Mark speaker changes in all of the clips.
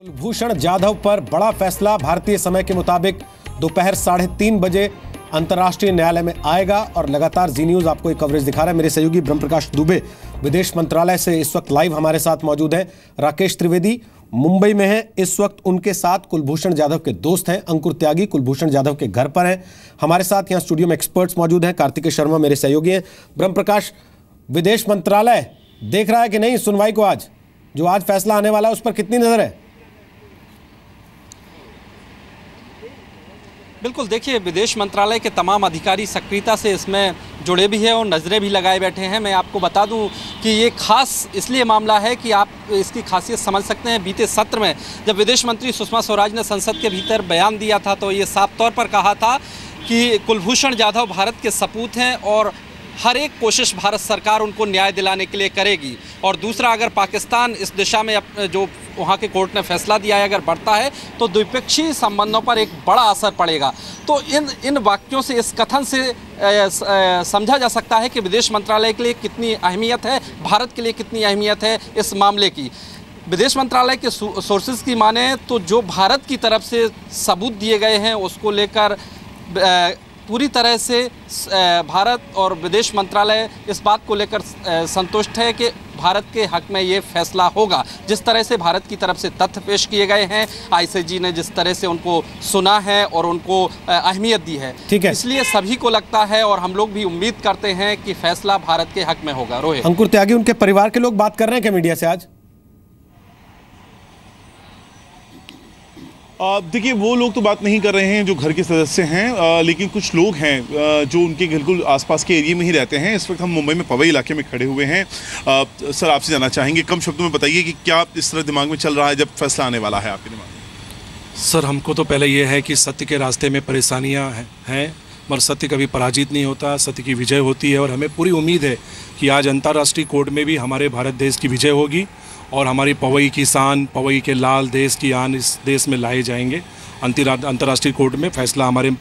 Speaker 1: कुलभूषण जाधव पर बड़ा फैसला भारतीय समय के मुताबिक दोपहर 3:30 बजे अंतर्राष्ट्रीय न्यायालय में आएगा और लगातार जी न्यूज आपको एक कवरेज दिखा रहा है। मेरे सहयोगी ब्रह्मप्रकाश दुबे विदेश मंत्रालय से इस वक्त लाइव हमारे साथ मौजूद हैं। राकेश त्रिवेदी मुंबई में हैं, इस वक्त उनके साथ कुलभूषण जाधव के दोस्त हैं अंकुर त्यागी कुलभूषण जाधव के घर पर हैं। हमारे साथ यहाँ स्टूडियो में एक्सपर्ट्स मौजूद हैं। कार्तिकेय शर्मा मेरे सहयोगी हैं। ब्रह्मप्रकाश, विदेश मंत्रालय देख रहा है कि नहीं सुनवाई को? आज जो आज फैसला आने वाला है उस पर कितनी नजर है?
Speaker 2: बिल्कुल, देखिए विदेश मंत्रालय के तमाम अधिकारी सक्रियता से इसमें जुड़े भी हैं और नज़रें भी लगाए बैठे हैं। मैं आपको बता दूं कि ये खास इसलिए मामला है कि आप इसकी खासियत समझ सकते हैं। बीते सत्र में जब विदेश मंत्री सुषमा स्वराज ने संसद के भीतर बयान दिया था तो ये साफ तौर पर कहा था कि कुलभूषण जाधव भारत के सपूत हैं और हर एक कोशिश भारत सरकार उनको न्याय दिलाने के लिए करेगी। और दूसरा, अगर पाकिस्तान इस दिशा में जो वहाँ के कोर्ट ने फैसला दिया है अगर बढ़ता है तो द्विपक्षीय संबंधों पर एक बड़ा असर पड़ेगा। तो इन वाक्यों से, इस कथन से समझा जा सकता है कि विदेश मंत्रालय के लिए कितनी अहमियत है, भारत के लिए कितनी अहमियत है इस मामले की। विदेश मंत्रालय के सोर्सेज की माने तो जो भारत की तरफ से सबूत दिए गए हैं उसको लेकर पूरी तरह से भारत और विदेश मंत्रालय इस बात को लेकर संतुष्ट है कि भारत के हक में ये फैसला होगा। जिस तरह से भारत की तरफ से तथ्य पेश किए गए हैं, आईसीजे ने जिस तरह से उनको सुना है और उनको अहमियत दी है, ठीक है, इसलिए सभी को लगता है और हम लोग भी उम्मीद करते हैं कि फैसला भारत के हक में होगा। रोहित,
Speaker 1: अंकुर त्यागी, उनके परिवार के लोग बात कर रहे हैं क्या मीडिया से आज?
Speaker 3: देखिए, वो लोग तो बात नहीं कर रहे हैं जो घर के सदस्य हैं, लेकिन कुछ लोग हैं जो उनके बिल्कुल आसपास के एरिया में ही रहते हैं। इस वक्त हम मुंबई में पवई इलाके में खड़े हुए हैं। सर, आपसे जानना चाहेंगे, कम शब्दों में बताइए कि क्या इस तरह दिमाग में चल रहा है जब फैसला आने वाला है आपके दिमाग में?
Speaker 4: सर, हमको तो पहले ये है कि सत्य के रास्ते में परेशानियाँ हैं मगर सत्य कभी पराजित नहीं होता, सत्य की विजय होती है। और हमें पूरी उम्मीद है कि आज अंतर्राष्ट्रीय कोर्ट में भी हमारे भारत देश की विजय होगी और हमारी पवई की शान, पवई के लाल, देश की आन इस देश में लाए जाएंगे। अंतर्राष्ट्रीय कोर्ट में फैसला हमारे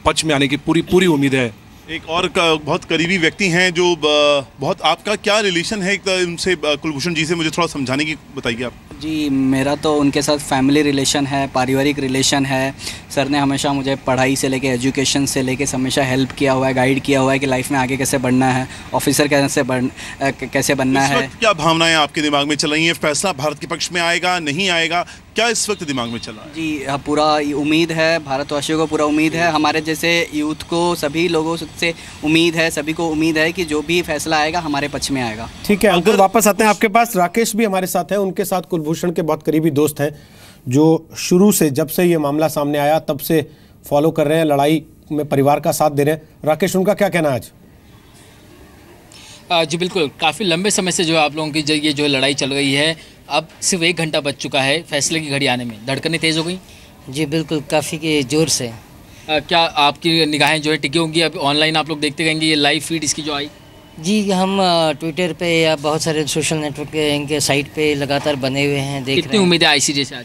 Speaker 4: पक्ष में आने की पूरी उम्मीद है।
Speaker 3: एक और बहुत करीबी व्यक्ति हैं जो बहुत, आपका क्या रिलेशन है उनसे, कुलभूषण जी से, मुझे थोड़ा समझाने की बताइए आप।
Speaker 5: जी, मेरा तो उनके साथ फैमिली रिलेशन है, पारिवारिक रिलेशन है। सर ने हमेशा मुझे पढ़ाई से लेके, एजुकेशन से लेके हमेशा हेल्प किया हुआ है, गाइड किया हुआ है कि लाइफ में आगे कैसे बढ़ना है, ऑफिसर कैसे बनना है।
Speaker 3: क्या भावनाएं आपके दिमाग में चल रही हैं? फैसला भारत के पक्ष में आएगा, नहीं आएगा, क्या इस वक्त दिमाग में चल रहा है?
Speaker 5: जी, पूरा उम्मीद है, भारतवासियों को पूरा उम्मीद है, हमारे जैसे यूथ को, सभी लोगों से उम्मीद है, सभी को उम्मीद है कि जो भी फैसला आएगा हमारे पक्ष में आएगा।
Speaker 1: ठीक है अंकुर, वापस आते हैं आपके पास। राकेश भी हमारे साथ हैं, उनके साथ कुलभूषण के बहुत करीबी दोस्त हैं जो शुरू से, जब से ये मामला सामने आया तब से फॉलो कर रहे हैं, लड़ाई में परिवार का साथ दे रहे हैं। राकेश, उनका क्या कहना है आज?
Speaker 6: जी बिल्कुल, काफ़ी लंबे समय से जो आप लोगों की ये जो लड़ाई चल रही है, अब सिर्फ 1 घंटा बच चुका है फैसले की घड़ी आने में, धड़कनें तेज़ हो गई?
Speaker 7: जी बिल्कुल, काफ़ी ज़ोर से।
Speaker 6: क्या आपकी निगाहें जो है टिकी होंगी? अब ऑनलाइन आप लोग देखते रहेंगे ये लाइव फीड इसकी जो आई?
Speaker 7: जी, हम ट्विटर पे या बहुत सारे सोशल नेटवर्क इनके साइट पे लगातार बने हुए हैं, देख रहे हैं।
Speaker 6: कितनी उम्मीदें आईसीजे से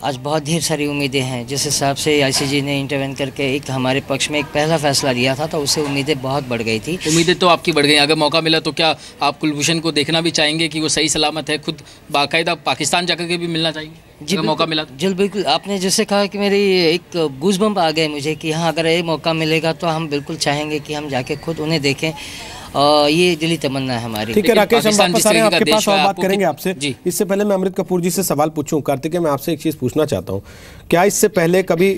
Speaker 7: आज बहुत ढेर सारी उम्मीदें हैं। जिस हिसाब से आईसीजे ने इंटरवेन करके एक हमारे पक्ष में एक पहला फैसला लिया था तो उससे उम्मीदें बहुत बढ़ गई थी।
Speaker 6: उम्मीदें तो आपकी बढ़ गई। अगर मौका मिला तो क्या आप कुलभूषण को देखना भी चाहेंगे कि वो सही सलामत है, खुद बाकायदा पाकिस्तान जाकर के भी मिलना चाहेंगे जी अगर मौका मिला?
Speaker 7: जी बिल्कुल, आपने जैसे कहा कि मेरी एक गूज़बम्प आ गए मुझे कि हाँ, अगर ये मौका मिलेगा तो हम बिल्कुल चाहेंगे कि हम जाके खुद उन्हें देखें। ये दिली तमन्ना है हमारी।
Speaker 1: ठीक है राकेश, हम वापस आ रहे हैं आपके पास और बात करेंगे आपसे। इससे पहले मैं अमृत कपूर जी से सवाल पूछूं। कार्तिकेय, मैं आपसे एक चीज़ पूछना चाहता हूं, क्या इससे पहले कभी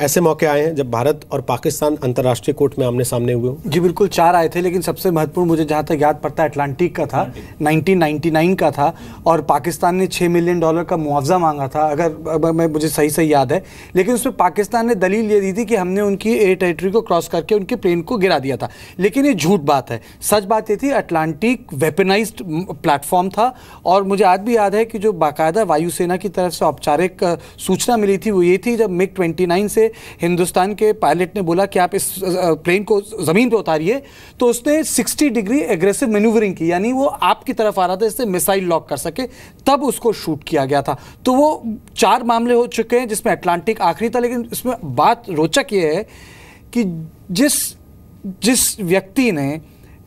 Speaker 1: ऐसे मौके आए हैं जब भारत और पाकिस्तान अंतर्राष्ट्रीय कोर्ट में आमने सामने हुए हों?
Speaker 8: जी बिल्कुल, 4 आए थे, लेकिन सबसे महत्वपूर्ण मुझे जहाँ तक याद पड़ता है अटलांटिक का था, 1999 का था, और पाकिस्तान ने $6 मिलियन का मुआवजा मांगा था, अगर मुझे सही याद है। लेकिन उसमें पाकिस्तान ने दलील ये दी थी कि हमने उनकी एयर टेरिटरी को क्रॉस करके उनके प्लेन को गिरा दिया था। लेकिन ये झूठ बात है। सच बात ये थी, अटलांटिक वेपनाइज्ड प्लेटफॉर्म था। और मुझे आज भी याद है कि जो बाकायदा वायुसेना की तरफ से औपचारिक सूचना मिली थी वो ये थी, जब MiG-29 से हिंदुस्तान के पायलट ने बोला कि आप इस प्लेन को ज़मीन पर उतारिए, तो उसने 60 डिग्री एग्रेसिव मैन्यूवरिंग की, यानी वो आपकी तरफ आ रहा था इससे मिसाइल लॉक कर सके, तब उसको शूट किया गया था। तो वो 4 मामले हो चुके हैं जिसमें अटलांटिक आखिरी था। लेकिन इसमें बात रोचक ये है कि जिस व्यक्ति ने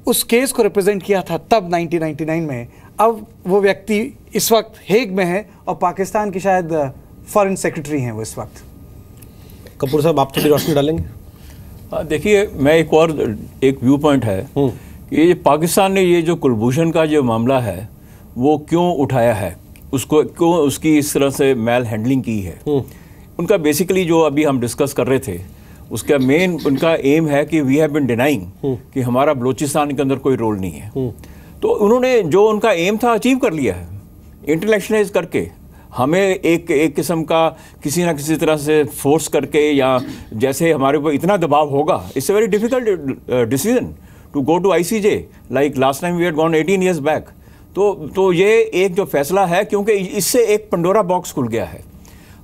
Speaker 8: उस केस को रिप्रेजेंट किया था तब 1999 में, अब वो व्यक्ति इस वक्त हेग में है और पाकिस्तान की शायद फॉरेन सेक्रेटरी हैं वो इस वक्त।
Speaker 1: कपूर साहब, आप थोड़ी रोशनी डालेंगे?
Speaker 9: देखिए, मैं एक व्यू पॉइंट है कि ये पाकिस्तान ने ये जो कुलभूषण का जो मामला है वो क्यों उठाया है, उसको क्यों उसकी इस तरह से मैल हैंडलिंग की है। उनका बेसिकली जो अभी हम डिस्कस कर रहे थे, उसका मेन उनका एम है कि वी हैव बीन डिनाइंग कि हमारा बलूचिस्तान के अंदर कोई रोल नहीं है। तो उन्होंने जो उनका एम था अचीव कर लिया है, इंटरनेशनलाइज करके हमें एक किस्म का किसी ना किसी तरह से फोर्स करके, या जैसे हमारे ऊपर इतना दबाव होगा, it's a very difficult decision to go to ICJ like last time we had gone 18 years बैक। तो ये एक जो फैसला है, क्योंकि इससे एक पंडोरा बॉक्स खुल गया है।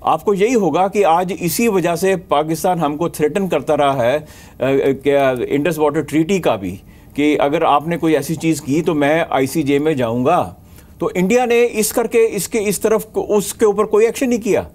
Speaker 9: आपको यही होगा कि आज इसी वजह से पाकिस्तान हमको थ्रेटन करता रहा है इंडस वाटर ट्रीटी का भी, कि अगर आपने कोई ऐसी चीज़ की तो मैं ICJ में जाऊंगा। तो इंडिया ने इस करके इसके इस तरफ उसके ऊपर कोई एक्शन नहीं किया,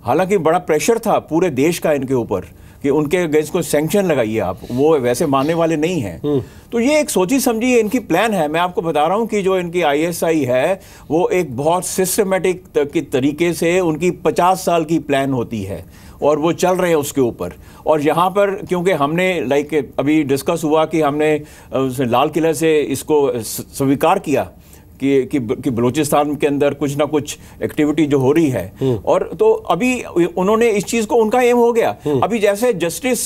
Speaker 9: हालांकि बड़ा प्रेशर था पूरे देश का इनके ऊपर कि उनके अगेंस्ट को सैंक्शन लगाइए आप, वो वैसे मानने वाले नहीं हैं। तो ये एक सोची समझी इनकी प्लान है। मैं आपको बता रहा हूँ कि जो इनकी ISI है वो एक बहुत सिस्टमेटिक के तरीके से उनकी 50 साल की प्लान होती है और वो चल रहे हैं उसके ऊपर। और यहाँ पर क्योंकि हमने अभी डिस्कस हुआ कि हमने लाल किले से इसको स्वीकार किया कि बलूचिस्तान के अंदर कुछ ना कुछ एक्टिविटी जो हो रही है, और तो अभी उन्होंने इस चीज़ को, उनका एम हो गया। अभी जैसे जस्टिस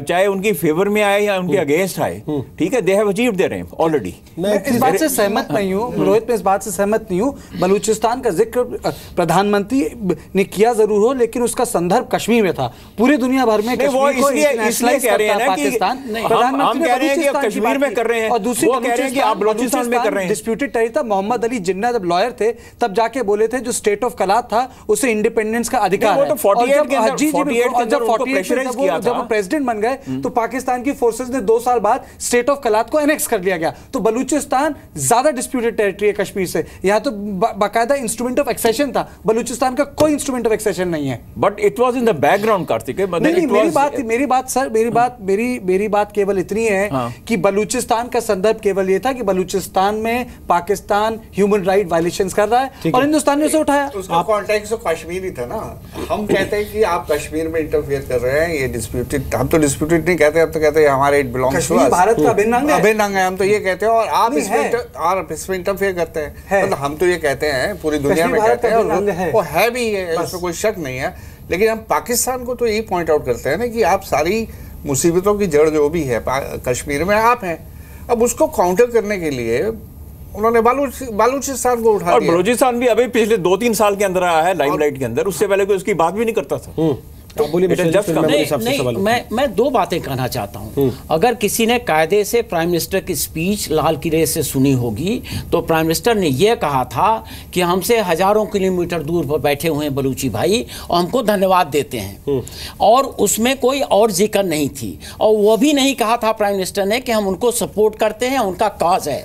Speaker 9: चाहे उनकी फेवर में आए या उनके अगेंस्ट आए, ठीक है, they have achieved their aim already.
Speaker 8: मैं इस बात से सहमत नहीं हूँ रोहित, मैं इस बात से सहमत नहीं हूँ। बलूचिस्तान का जिक्र प्रधानमंत्री ने किया जरूर हो, लेकिन उसका संदर्भ कश्मीर में था। पूरी दुनिया भर में
Speaker 9: इसलिए कह रहे हैं ना कि हम कह रहे हैं कि अब कश्मीर में कर रहे हैं, और दूसरी कह रहे हैं कि आप बलूचिस्तान में
Speaker 8: डिस्प्यूटेड टेरिटरी था। मोहम्मद अली जिन्ना जब लॉयर थे तब जाके बोले थे जो स्टेट ऑफ कलात था उसे इंडिपेंडेंस का अधिकार है। जब प्रेसिडेंट बन गए तो पाकिस्तान की फोर्सेस ने 2 साल बाद स्टेट ऑफ कलात को एनेक्स कर लिया गया। तो बलूचिस्तान ज्यादा डिस्प्यूटेड टेरिटरी है कश्मीर से। यहाँ तो बाकायदा इंस्ट्रूमेंट ऑफ एक्सेशन था, बलूचिस्तान का कोई इंस्ट्रूमेंट ऑफ एक्सेशन नहीं है।
Speaker 9: But it was in the background Kartik.
Speaker 8: मेरी बात केवल इतनी है कि बलूचिस्तान का संदर्भ केवल ये था कि बलूचिस्तान में पाकिस्तान ह्यूमन राइट वायलेशंस कर रहा है और हिंदुस्तान ने उसे उठाया।
Speaker 10: उसका कॉन्टेक्स्ट तो कश्मीर ही था ना। हम कहते हैं कि आप कश्मीर में इंटरफेयर कर रहे हैं, ये डिस्प्यूटेड, हम तो डिस्प्यूटेड नहीं कहते, अब तो कहते हैं हमारे it belongs to us, Bharat का अभिन्न अंग है, हम तो ये कहते हैं, और आप इसमें इंटरफेयर करते हैं। मतलब हम तो ये कहते हैं, पूरी दुनिया में कहते हैं, वो है भी, इसमें कोई शक नहीं है। लेकिन हम पाकिस्तान को तो यही पॉइंट आउट करते हैं ना कि आप सारी मुसीबतों की जड़ जो भी है कश्मीर में आप हैं। अब उसको काउंटर करने के लिए उन्होंने बलूचिस्तान को उठा दिया।
Speaker 9: और बलूचिस्तान भी अभी पिछले 2-3 साल के अंदर आया है लाइमलाइट के अंदर, उससे पहले कोई उसकी बात भी नहीं करता था।
Speaker 11: तो मैं 2 बातें कहना चाहता हूं। अगर किसी ने कायदे से प्राइम मिनिस्टर की स्पीच लाल किले से सुनी होगी तो प्राइम मिनिस्टर ने यह कहा था कि हमसे हजारों किलोमीटर दूर पर बैठे हुए हैं बलूची भाई और हमको धन्यवाद देते हैं, और उसमें कोई और जिक्र नहीं थी। और वो भी नहीं कहा था प्राइम मिनिस्टर ने कि हम उनको सपोर्ट करते हैं, उनका काज है।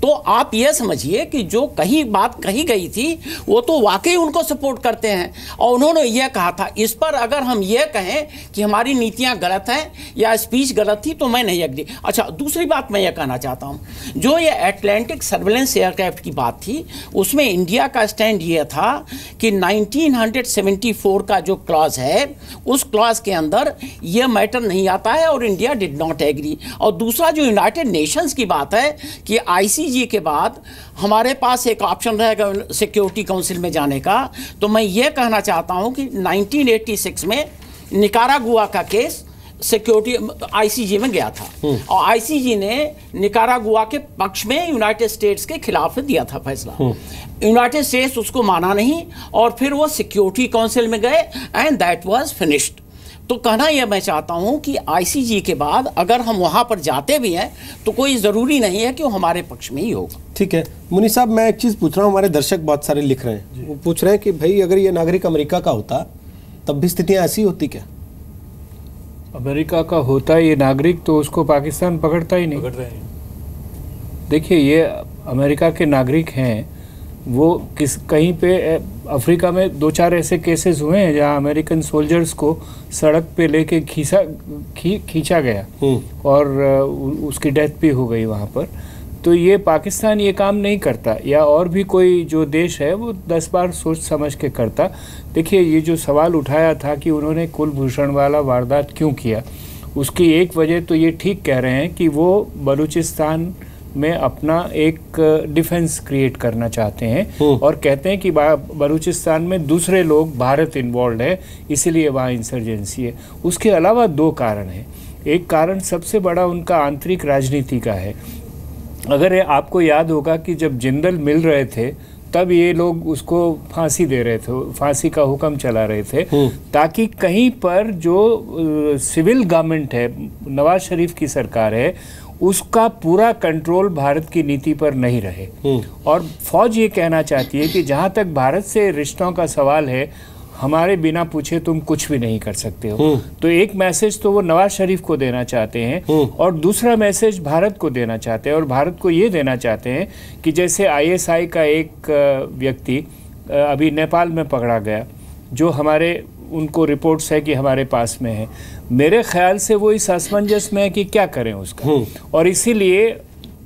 Speaker 11: तो आप ये समझिए कि जो बात कही गई थी वो तो वाकई उनको सपोर्ट करते हैं, और उन्होंने यह कहा था। इस पर अगर हम ये कहें कि हमारी नीतियां गलत हैं या स्पीच गलत थी तो मैं नहीं एग्री। अच्छा, दूसरी बात मैं ये कहना चाहता हूं, जो ये अटलांटिक सर्वेलेंस एयरक्राफ्ट की बात थी उसमें इंडिया का स्टैंड ये था कि 1974 का जो क्लॉज है उस क्लॉज के अंदर ये मैटर नहीं आता है और इंडिया डिड नॉट एग्री। और दूसरा जो यूनाइटेड नेशंस की बात है कि ICJ के बाद हमारे पास एक ऑप्शन रहेगा सिक्योरिटी काउंसिल में जाने का, तो मैं ये कहना चाहता हूं कि 1986 में निकारागुआ का केस सिक्योरिटी ICJ में गया था और ICJ ने निकारागुआ के पक्ष में यूनाइटेड स्टेट्स के खिलाफ दिया था फैसला। यूनाइटेड स्टेट्स उसको माना नहीं और फिर वो सिक्योरिटी काउंसिल में गए एंड दैट वाज फिनिश्ड। तो कहना यह मैं चाहता हूं कि ICJ के बाद अगर हम वहां पर जाते भी हैं तो कोई ज़रूरी नहीं है कि वो हमारे पक्ष में ही होगा।
Speaker 1: ठीक है मुनी साहब, मैं एक चीज़ पूछ रहा हूं, हमारे दर्शक बहुत सारे लिख रहे हैं, वो पूछ रहे हैं कि भाई अगर ये नागरिक अमेरिका का होता तब भी स्थितियां ऐसी होती क्या?
Speaker 12: अमेरिका का होता ये नागरिक तो उसको पाकिस्तान पकड़ता ही नहीं। देखिए, ये अमेरिका के नागरिक हैं, वो कहीं पे अफ्रीका में 2-4 ऐसे केसेस हुए हैं जहां अमेरिकन सोल्जर्स को सड़क पे लेके खींचा गया और उसकी डेथ भी हो गई वहां पर। तो ये पाकिस्तान ये काम नहीं करता, या और भी कोई जो देश है वो 10 बार सोच समझ के करता। देखिए, ये जो सवाल उठाया था कि उन्होंने कुलभूषण वाला वारदात क्यों किया, उसकी एक वजह तो ये ठीक कह रहे हैं कि वो बलूचिस्तान में अपना एक डिफेंस क्रिएट करना चाहते हैं और कहते हैं कि बलूचिस्तान में दूसरे लोग, भारत इन्वॉल्व है, इसीलिए वहाँ इंसर्जेंसी है। उसके अलावा 2 कारण हैं। एक कारण सबसे बड़ा उनका आंतरिक राजनीति का है। अगर आपको याद होगा कि जब जिंदल मिल रहे थे तब ये लोग उसको फांसी दे रहे थे, फांसी का हुक्म चला रहे थे, ताकि कहीं पर जो सिविल गवर्नमेंट है, नवाज शरीफ की सरकार है, उसका पूरा कंट्रोल भारत की नीति पर नहीं रहे। और फौज ये कहना चाहती है कि जहाँ तक भारत से रिश्तों का सवाल है, हमारे बिना पूछे तुम कुछ भी नहीं कर सकते हो। तो एक मैसेज तो वो नवाज शरीफ को देना चाहते हैं और दूसरा मैसेज भारत को देना चाहते हैं। और भारत को ये देना चाहते हैं कि जैसे ISI का एक व्यक्ति अभी नेपाल में पकड़ा गया, जो हमारे उनको रिपोर्ट्स है कि हमारे पास में है, मेरे ख्याल से वो इस असमंजस में है कि क्या करें उसका। और इसीलिए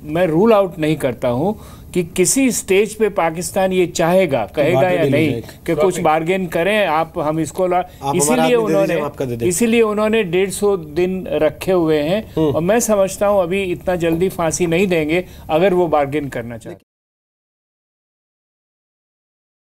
Speaker 12: मैं रूल आउट नहीं करता हूँ कि किसी स्टेज पे पाकिस्तान ये चाहेगा, कहेगा या नहीं कि कुछ बार्गेन करें आप, हम इसको इसीलिए उन्होंने 150 दिन रखे हुए हैं। और मैं समझता हूँ अभी इतना जल्दी फांसी नहीं देंगे अगर वो बार्गेन करना चाहते।